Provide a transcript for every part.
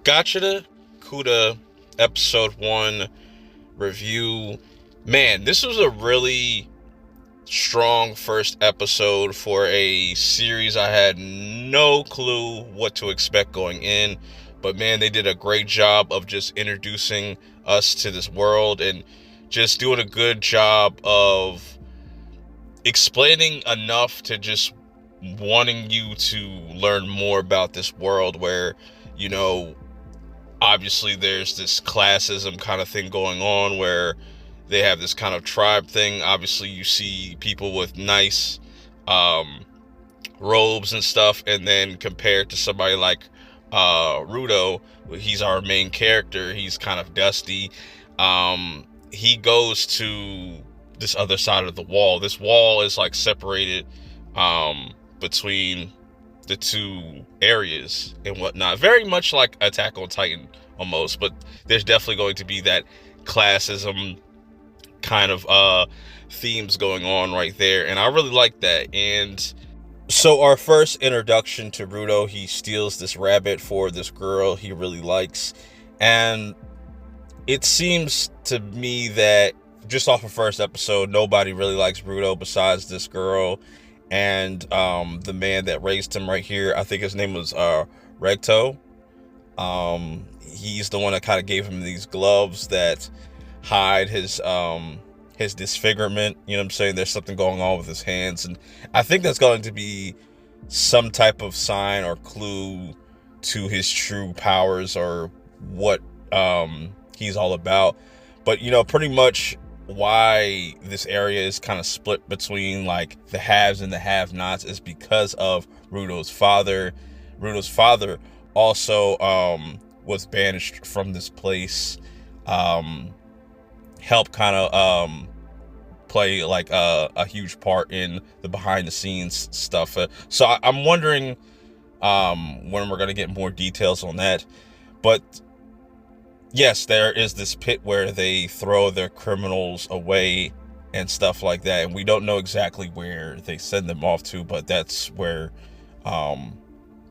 Gachiakuta episode 1 review. Man, this was a really strong first episode for a series I had no clue what to expect going in. But man, they did a great job of just introducing us to this world and just doing a good job of explaining enough to just wanting you to learn more about this world where, you know, obviously there's this classism kind of thing going on where they have this kind of tribe thing. Obviously you see people with nice robes and stuff, and then compared to somebody like Rudo, he's our main character, he's kind of dusty. He goes to this other side of the wall. This wall is like separated between the two areas and whatnot, very much like Attack on Titan almost, but there's definitely going to be that classism kind of themes going on right there, and I really like that. And so our first introduction to Rudo, he steals this rabbit for this girl he really likes, and it seems to me that just off of first episode, nobody really likes Rudo besides this girl and the man that raised him right here. I think his name was Regto. He's the one that kind of gave him these gloves that hide his disfigurement. You know what I'm saying? There's something going on with his hands, and I think that's going to be some type of sign or clue to his true powers or what he's all about. But you know, pretty much why this area is kind of split between like the haves and the have-nots is because of Rudo's father. Rudo's father also was banished from this place, helped kind of play like a huge part in the behind the scenes stuff. So I'm wondering when we're going to get more details on that. But yes, there is this pit where they throw their criminals away and stuff like that. And we don't know exactly where they send them off to, but that's where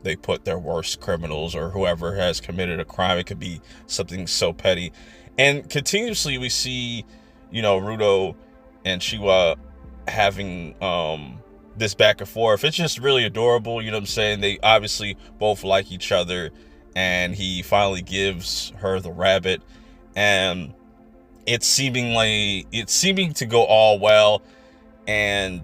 they put their worst criminals or whoever has committed a crime. It could be something so petty. And continuously we see, you know, Rudo and Shiwa having this back and forth. It's just really adorable. You know what I'm saying? They obviously both like each other, and he finally gives her the rabbit, and it's seeming to go all well. And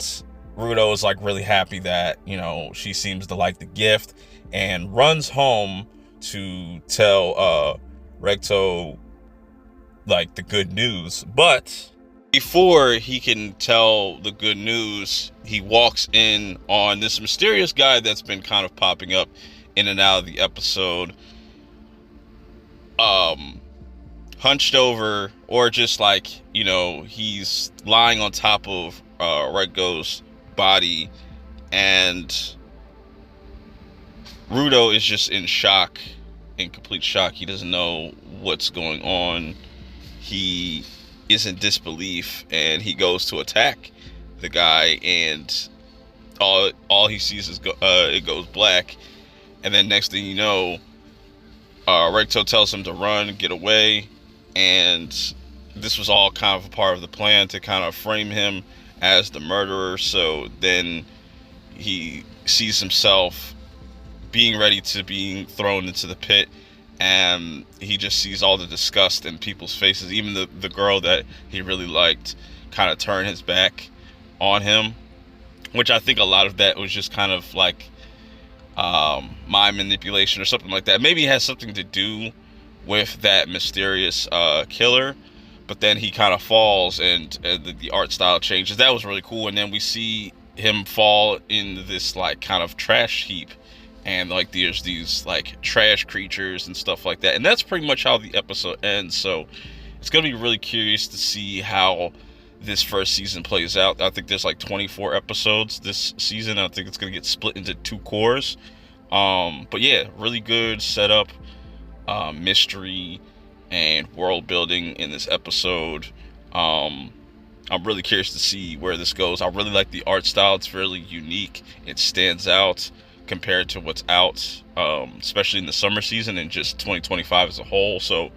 Rudo is like really happy that, you know, she seems to like the gift, and runs home to tell Regto like the good news. But before he can tell the good news, he walks in on this mysterious guy that's been kind of popping up in and out of the episode, hunched over, or just like, you know, he's lying on top of Regto's body, and Rudo is just in shock, in complete shock. He doesn't know what's going on. He is in disbelief, and he goes to attack the guy, and all he sees is it goes black. And then next thing you know, Regto tells him to run, get away, and this was all kind of a part of the plan to kind of frame him as the murderer. So then he sees himself being ready to being thrown into the pit, and he just sees all the disgust in people's faces. Even the girl that he really liked kind of turn his back on him, which I think a lot of that was just kind of like mind manipulation or something like that. Maybe it has something to do with that mysterious killer, but then he kind of falls, and the art style changes. That was really cool. And then we see him fall into this like kind of trash heap, and like there's these like trash creatures and stuff like that, and that's pretty much how the episode ends. So it's gonna be really curious to see how this first season plays out. I think there's like 24 episodes this season. I think it's gonna get split into 2 cores. But yeah, really good setup, mystery, and world building in this episode. I'm really curious to see where this goes. I really like the art style. It's fairly unique. It stands out compared to what's out, especially in the summer season and just 2025 as a whole. So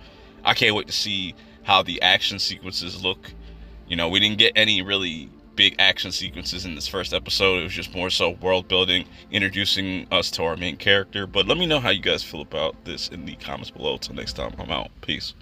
I can't wait to see how the action sequences look. You know, we didn't get any really big action sequences in this first episode. It was just more so world building, introducing us to our main character. But let me know how you guys feel about this in the comments below. Till next time, I'm out. Peace.